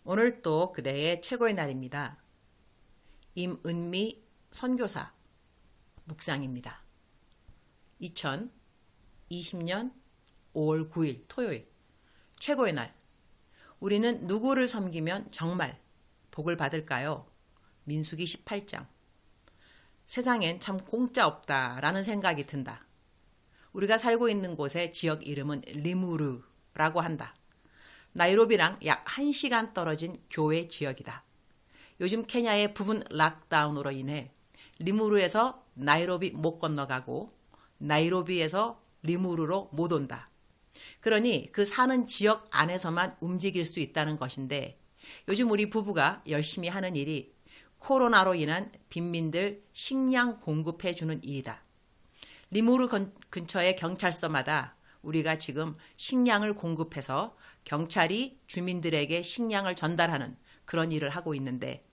오늘 또 그대의 최고의 날입니다. 임은미 선교사 묵상입니다. 2020년 5월 9일 토요일 최고의 날. 우리는 누구를 섬기면 정말 복을 받을까요? 민수기 18장. 세상엔 참 공짜 없다라는 생각이 든다. 우리가 살고 있는 곳의 지역 이름은 리무르라고 한다. 나이로비랑 약 1시간 떨어진 교외 지역이다. 요즘 케냐의 부분 락다운으로 인해 리무르에서 나이로비 못 건너가고 나이로비에서 리무르로 못 온다. 그러니 그 사는 지역 안에서만 움직일 수 있다는 것인데 요즘 우리 부부가 열심히 하는 일이 코로나로 인한 빈민들 식량 공급해 주는 일이다. 리무르 근처의 경찰서마다 우리가 지금 식량을 공급해서 경찰이 주민들에게 식량을 전달하는 그런 일을 하고 있는데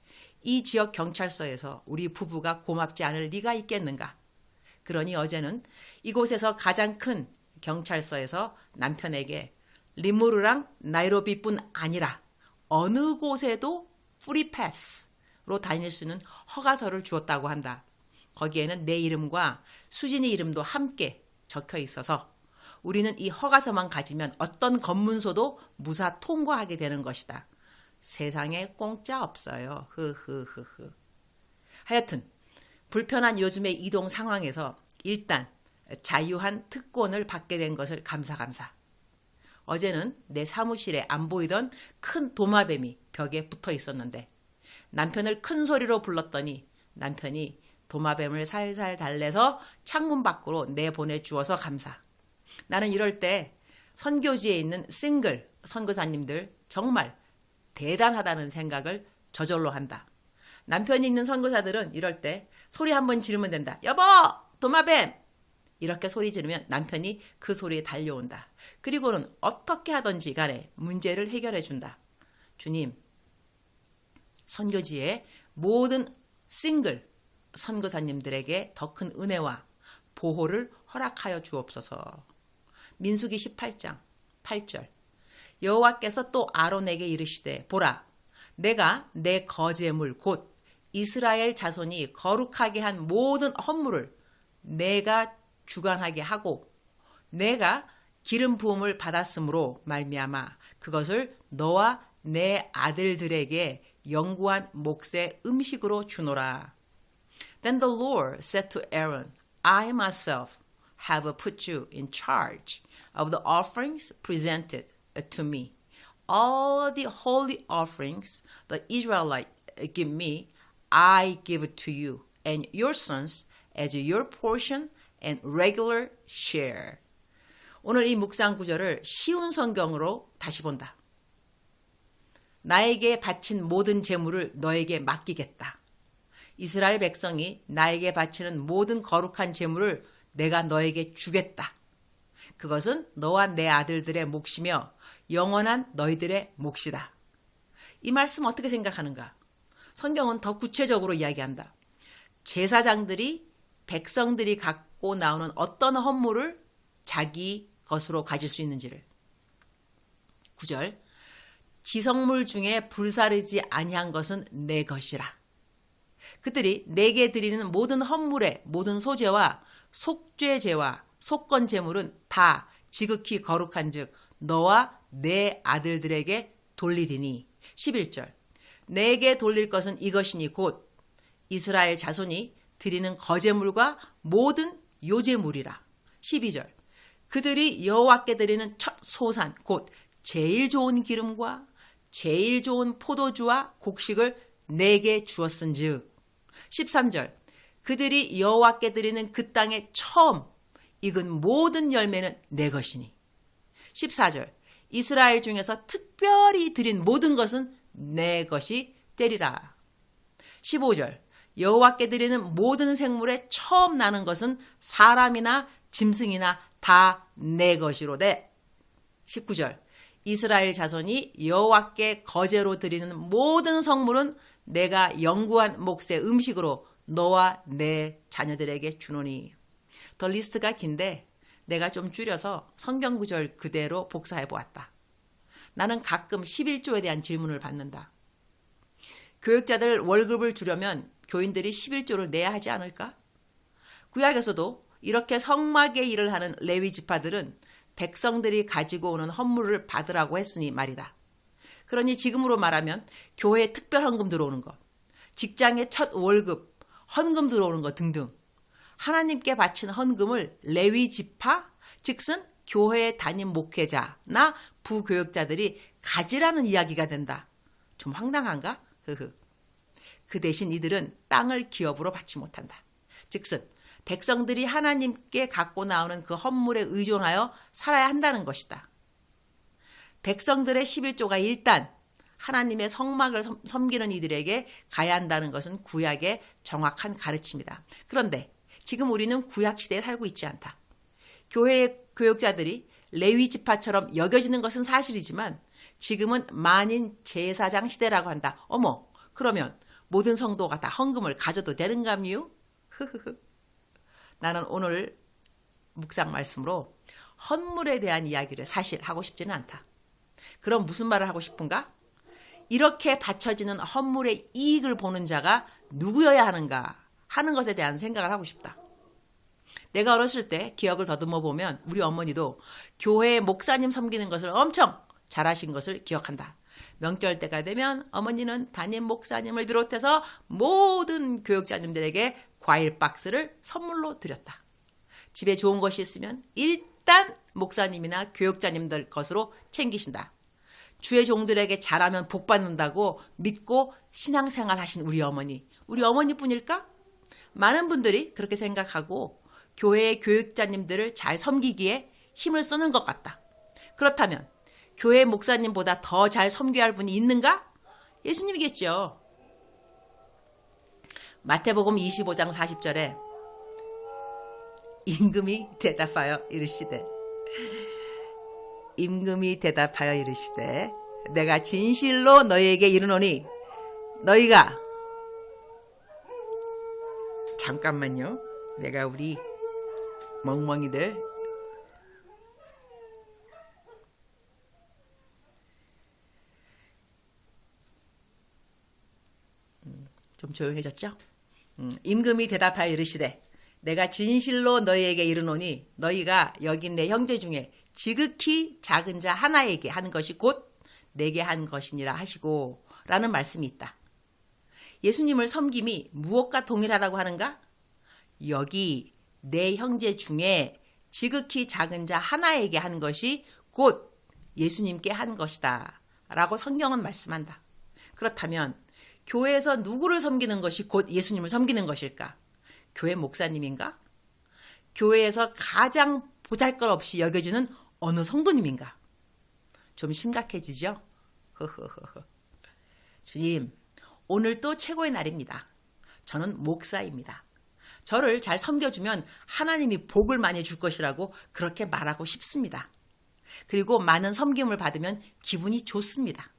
이 지역 경찰서에서 우리 부부가 고맙지 않을 리가 있겠는가. 그러니 어제는 이곳에서 가장 큰 경찰서에서 남편에게 리무르랑 나이로비뿐 아니라 어느 곳에도 프리패스로 다닐 수 있는 허가서를 주었다고 한다. 거기에는 내 이름과 수진이 이름도 함께 적혀 있어서 우리는 이 허가서만 가지면 어떤 검문소도 무사 통과하게 되는 것이다. 세상에 공짜 없어요. 흐흐흐흐. 하여튼 불편한 요즘의 이동 상황에서 일단 자유한 특권을 받게 된 것을 감사. 어제는 내 사무실에 안 보이던 큰 도마뱀이 벽에 붙어 있었는데 남편을 큰 소리로 불렀더니 남편이 도마뱀을 살살 달래서 창문 밖으로 내보내 주어서 감사. 나는 이럴 때 선교지에 있는 싱글 선교사님들 정말 대단하다는 생각을 저절로 한다. 남편이 있는 선교사들은 이럴 때 소리 한번 지르면 된다. 여보! 도마뱀! 이렇게 소리 지르면 남편이 그 소리에 달려온다. 그리고는 어떻게 하든지 간에 문제를 해결해 준다. 주님, 선교지의 모든 싱글 선교사님들에게 더 큰 은혜와 보호를 허락하여 주옵소서. 민수기 18장 8절. 여호와께서 또 아론에게 이르시되 보라, 내가 내 거제물 곧 이스라엘 자손이 거룩하게 한 모든 헌물을 내가 주관하게 하고 내가 기름 부음을 받았으므로 말미암아 그것을 너와 내 아들들에게 영구한 몫의 음식으로 주노라. Then the Lord said to Aaron, I myself have put you in charge of the offerings presented to me. All the holy offerings the Israelites give me, I give to you and your sons as your portion and regular share. 오늘 이 묵상 구절을 쉬운 성경으로 다시 본다. 나에게 바친 모든 재물을 너에게 맡기겠다. 이스라엘 백성이 나에게 바치는 모든 거룩한 재물을 내가 너에게 주겠다. 그것은 너와 내 아들들의 몫이며 영원한 너희들의 몫이다. 이 말씀 어떻게 생각하는가? 성경은 더 구체적으로 이야기한다. 제사장들이 백성들이 갖고 나오는 어떤 헌물을 자기 것으로 가질 수 있는지를. 9절. 지성물 중에 불사르지 아니한 것은 내 것이라. 그들이 내게 드리는 모든 헌물의 모든 소제와 속죄제와 속건제물은 다 지극히 거룩한 즉 너와 내 아들들에게 돌리리니. 11절. 내게 돌릴 것은 이것이니 곧 이스라엘 자손이 드리는 거제물과 모든 요제물이라. 12절. 그들이 여호와께 드리는 첫 소산 곧 제일 좋은 기름과 제일 좋은 포도주와 곡식을 내게 주었은즉. 13절. 그들이 여호와께 드리는 그 땅에 처음 익은 모든 열매는 내 것이니. 14절. 이스라엘 중에서 특별히 드린 모든 것은 내 것이 되리라. 15절. 여호와께 드리는 모든 생물에 처음 나는 것은 사람이나 짐승이나 다 내 것이로되. 19절. 이스라엘 자손이 여호와께 거제로 드리는 모든 성물은 내가 영구한 몫의 음식으로 너와 내 자녀들에게 주노니. 더 리스트가 긴데 내가 좀 줄여서 성경 구절 그대로 복사해 보았다. 나는 가끔 11조에 대한 질문을 받는다. 교육자들 월급을 주려면 교인들이 11조를 내야 하지 않을까? 구약에서도 이렇게 성막의 일을 하는 레위 지파들은 백성들이 가지고 오는 헌물을 받으라고 했으니 말이다. 그러니 지금으로 말하면 교회에 특별 헌금 들어오는 것, 직장의 첫 월급, 헌금 들어오는 것 등등 하나님께 바친 헌금을 레위 지파, 즉슨 교회에 담임 목회자나 부교육자들이 가지라는 이야기가 된다. 좀 황당한가? 그 대신 이들은 땅을 기업으로 받지 못한다. 즉슨 백성들이 하나님께 갖고 나오는 그 헌물에 의존하여 살아야 한다는 것이다. 백성들의 11조가 일단 하나님의 성막을 섬기는 이들에게 가야 한다는 것은 구약의 정확한 가르침이다. 그런데 지금 우리는 구약 시대에 살고 있지 않다. 교회의 교육자들이 레위 지파처럼 여겨지는 것은 사실이지만 지금은 만인 제사장 시대라고 한다. 어머, 그러면 모든 성도가 다 헌금을 가져도 되는가요? 나는 오늘 묵상 말씀으로 헌물에 대한 이야기를 사실 하고 싶지는 않다. 그럼 무슨 말을 하고 싶은가? 이렇게 바쳐지는 헌물의 이익을 보는 자가 누구여야 하는가 하는 것에 대한 생각을 하고 싶다. 내가 어렸을 때 기억을 더듬어 보면 우리 어머니도 교회의 목사님 섬기는 것을 엄청 잘하신 것을 기억한다. 명절 때가 되면 어머니는 담임 목사님을 비롯해서 모든 교육자님들에게 과일 박스를 선물로 드렸다. 집에 좋은 것이 있으면 일단 목사님이나 교육자님들 것으로 챙기신다. 주의 종들에게 잘하면 복 받는다고 믿고 신앙생활 하신 우리 어머니뿐일까? 많은 분들이 그렇게 생각하고 교회의 교육자님들을 잘 섬기기에 힘을 쓰는 것 같다. 그렇다면 교회 목사님보다 더 잘 섬겨야 할 분이 있는가? 예수님이겠죠. 마태복음 25장 40절에 임금이 대답하여 이르시되 내가 진실로 너희에게 이르노니 너희가 잠깐만요. 내가 우리 멍멍이들 좀 조용해졌죠? 임금이 대답하여 이르시되 내가 진실로 너희에게 이르노니 너희가 여기 내 형제 중에 지극히 작은 자 하나에게 한 것이 곧 내게 한 것이니라 하시고 라는 말씀이 있다. 예수님을 섬김이 무엇과 동일하다고 하는가? 여기 내 형제 중에 지극히 작은 자 하나에게 한 것이 곧 예수님께 한 것이다 라고 성경은 말씀한다. 그렇다면 교회에서 누구를 섬기는 것이 곧 예수님을 섬기는 것일까? 교회 목사님인가? 교회에서 가장 보잘것없이 여겨지는 어느 성도님인가? 좀 심각해지죠? 주님, 오늘 또 최고의 날입니다. 저는 목사입니다. 저를 잘 섬겨주면 하나님이 복을 많이 줄 것이라고 그렇게 말하고 싶습니다. 그리고 많은 섬김을 받으면 기분이 좋습니다.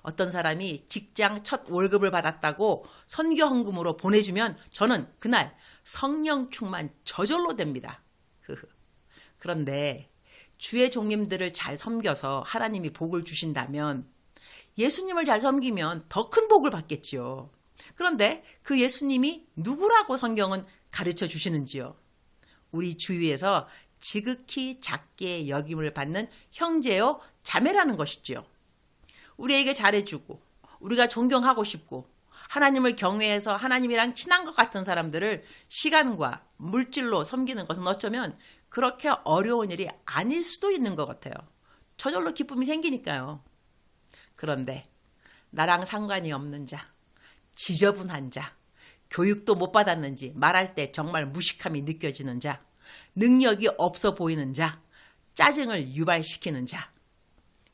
어떤 사람이 직장 첫 월급을 받았다고 선교 헌금으로 보내주면 저는 그날 성령 충만 저절로 됩니다. 그런데 주의 종님들을 잘 섬겨서 하나님이 복을 주신다면 예수님을 잘 섬기면 더 큰 복을 받겠지요. 그런데 그 예수님이 누구라고 성경은 가르쳐 주시는지요? 우리 주위에서 지극히 작게 여김을 받는 형제요 자매라는 것이지요. 우리에게 잘해주고 우리가 존경하고 싶고 하나님을 경외해서 하나님이랑 친한 것 같은 사람들을 시간과 물질로 섬기는 것은 어쩌면 그렇게 어려운 일이 아닐 수도 있는 것 같아요. 저절로 기쁨이 생기니까요. 그런데 나랑 상관이 없는 자, 지저분한 자, 교육도 못 받았는지 말할 때 정말 무식함이 느껴지는 자, 능력이 없어 보이는 자, 짜증을 유발시키는 자,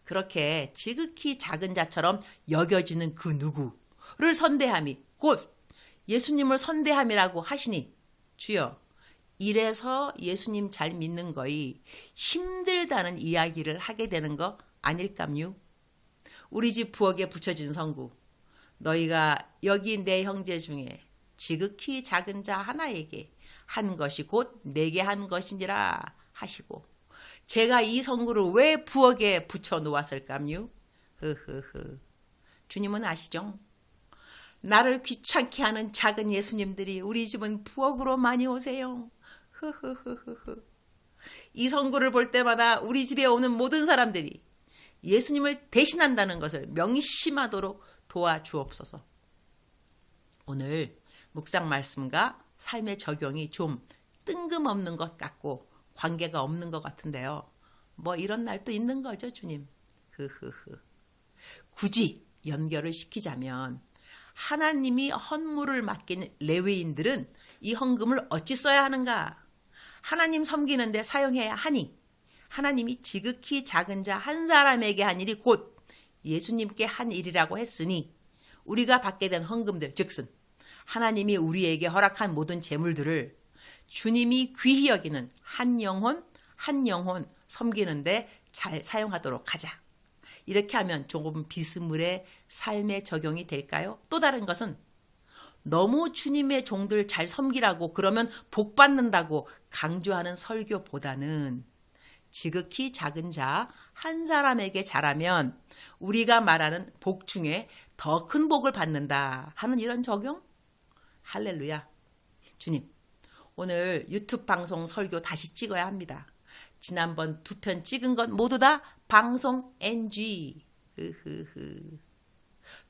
그렇게 지극히 작은 자처럼 여겨지는 그 누구를 선대함이 곧 예수님을 선대함이라고 하시니 주여 이래서 예수님 잘 믿는 거이 힘들다는 이야기를 하게 되는 거 아닐까요? 우리 집 부엌에 붙여진 성구 너희가 여기 내 형제 중에 지극히 작은 자 하나에게 한 것이 곧 내게 한 것이니라 하시고 제가 이 성구를 왜 부엌에 붙여 놓았을까요? 흐흐흐. 주님은 아시죠? 나를 귀찮게 하는 작은 예수님들이 우리 집은 부엌으로 많이 오세요. 흐흐흐흐. 이 선구를 볼 때마다 우리 집에 오는 모든 사람들이 예수님을 대신한다는 것을 명심하도록 도와주옵소서. 오늘 묵상 말씀과 삶의 적용이 좀 뜬금없는 것 같고 관계가 없는 것 같은데요. 뭐 이런 날도 있는 거죠, 주님. 흐흐흐. 굳이 연결을 시키자면 하나님이 헌물을 맡긴 레위인들은 이 헌금을 어찌 써야 하는가? 하나님 섬기는데 사용해야 하니 하나님이 지극히 작은 자 한 사람에게 한 일이 곧 예수님께 한 일이라고 했으니 우리가 받게 된 헌금들 즉슨 하나님이 우리에게 허락한 모든 재물들을 주님이 귀히 여기는 한 영혼 섬기는데 잘 사용하도록 하자. 이렇게 하면 조금 비스물의 삶에 적용이 될까요? 또 다른 것은 너무 주님의 종들 잘 섬기라고 그러면 복 받는다고 강조하는 설교보다는 지극히 작은 자 한 사람에게 잘하면 우리가 말하는 복 중에 더 큰 복을 받는다 하는 이런 적용? 할렐루야. 주님, 오늘 유튜브 방송 설교 다시 찍어야 합니다. 지난번 2편 찍은 건 모두 다 방송 NG.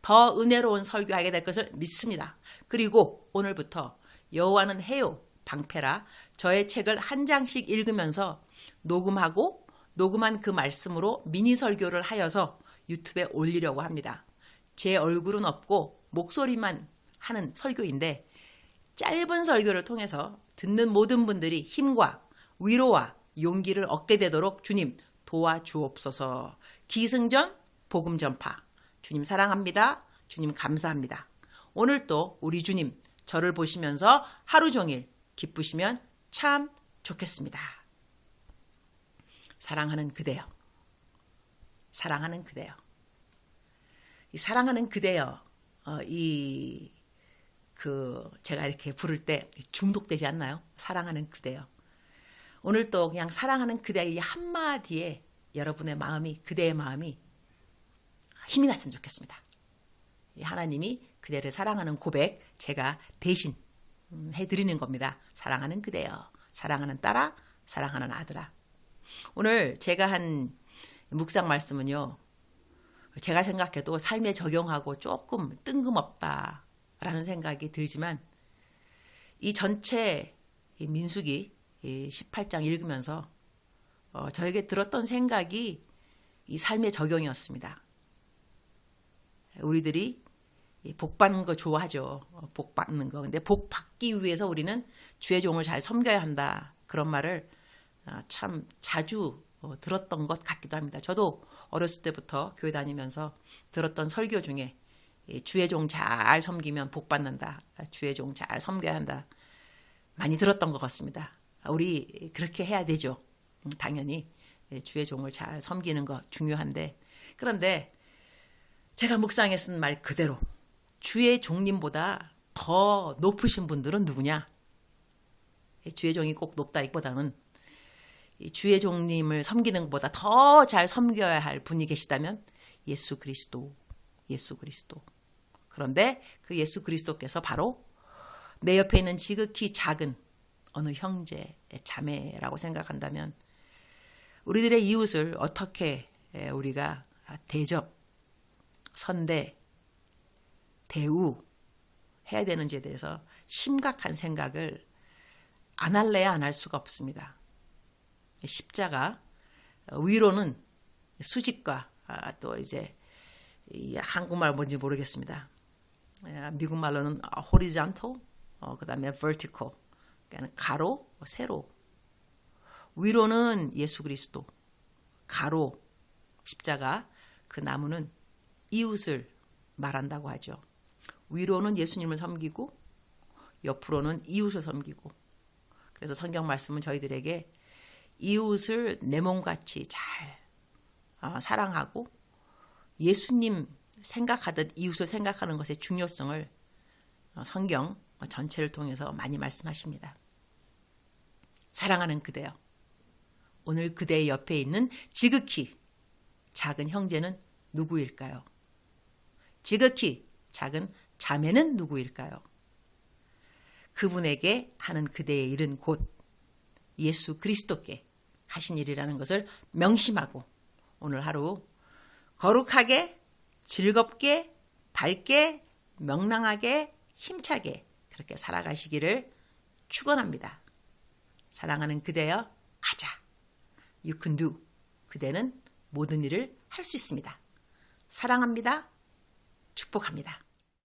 더 은혜로운 설교하게 될 것을 믿습니다. 그리고 오늘부터 여호와는 해요 방패라 저의 책을 한 장씩 읽으면서 녹음하고 녹음한 그 말씀으로 미니 설교를 하여서 유튜브에 올리려고 합니다. 제 얼굴은 없고 목소리만 하는 설교인데 짧은 설교를 통해서 듣는 모든 분들이 힘과 위로와 용기를 얻게 되도록 주님 도와주옵소서. 기승전 복음 전파. 주님 사랑합니다. 주님 감사합니다. 오늘 또 우리 주님 저를 보시면서 하루 종일 기쁘시면 참 좋겠습니다. 사랑하는 그대여. 사랑하는 그대여. 이 사랑하는 그대여. 제가 이렇게 부를 때 중독되지 않나요? 사랑하는 그대여. 오늘 또 그냥 사랑하는 그대의 이 한마디에 여러분의 마음이, 그대의 마음이 힘이 났으면 좋겠습니다. 하나님이 그대를 사랑하는 고백 제가 대신 해드리는 겁니다. 사랑하는 그대여, 사랑하는 딸아, 사랑하는 아들아. 오늘 제가 한 묵상 말씀은요. 제가 생각해도 삶에 적용하고 조금 뜬금없다라는 생각이 들지만 이 전체 민수기 18장 읽으면서 저에게 들었던 생각이 이 삶의 적용이었습니다. 우리들이 복 받는 거 좋아하죠. 복 받는 거. 근데 복 받기 위해서 우리는 주의 종을 잘 섬겨야 한다. 그런 말을 참 자주 들었던 것 같기도 합니다. 저도 어렸을 때부터 교회 다니면서 들었던 설교 중에 주의 종 잘 섬기면 복 받는다. 주의 종 잘 섬겨야 한다. 많이 들었던 것 같습니다. 우리 그렇게 해야 되죠. 당연히 주의 종을 잘 섬기는 거 중요한데 그런데 제가 묵상에 쓴 말 그대로 주의 종님보다 더 높으신 분들은 누구냐? 주의 종이 꼭 높다기보다는 주의 종님을 섬기는 것보다 더 잘 섬겨야 할 분이 계시다면 예수 그리스도. 그런데 그 예수 그리스도께서 바로 내 옆에 있는 지극히 작은 어느 형제, 자매라고 생각한다면 우리들의 이웃을 어떻게 우리가 대접, 선대, 대우해야 되는지에 대해서 심각한 생각을 안 할래야 안 할 수가 없습니다. 십자가 위로는 수직과 또 이제 한국말 뭔지 모르겠습니다. 미국 말로는 horizontal, 그다음에 vertical, 그러니까 가로, 세로. 위로는 예수 그리스도, 가로, 십자가, 그 나무는 이웃을 말한다고 하죠. 위로는 예수님을 섬기고 옆으로는 이웃을 섬기고 그래서 성경 말씀은 저희들에게 이웃을 내 몸같이 잘 사랑하고 예수님 생각하듯 이웃을 생각하는 것의 중요성을 성경 전체를 통해서 많이 말씀하십니다. 사랑하는 그대여. 오늘 그대의 옆에 있는 지극히 작은 형제는 누구일까요? 지극히 작은 자매는 누구일까요? 그분에게 하는 그대의 일은 곧 예수 그리스도께 하신 일이라는 것을 명심하고 오늘 하루 거룩하게, 즐겁게, 밝게, 명랑하게, 힘차게 그렇게 살아가시기를 축원합니다. 사랑하는 그대여, 아자. You can do. 그대는 모든 일을 할 수 있습니다. 사랑합니다. 축복합니다.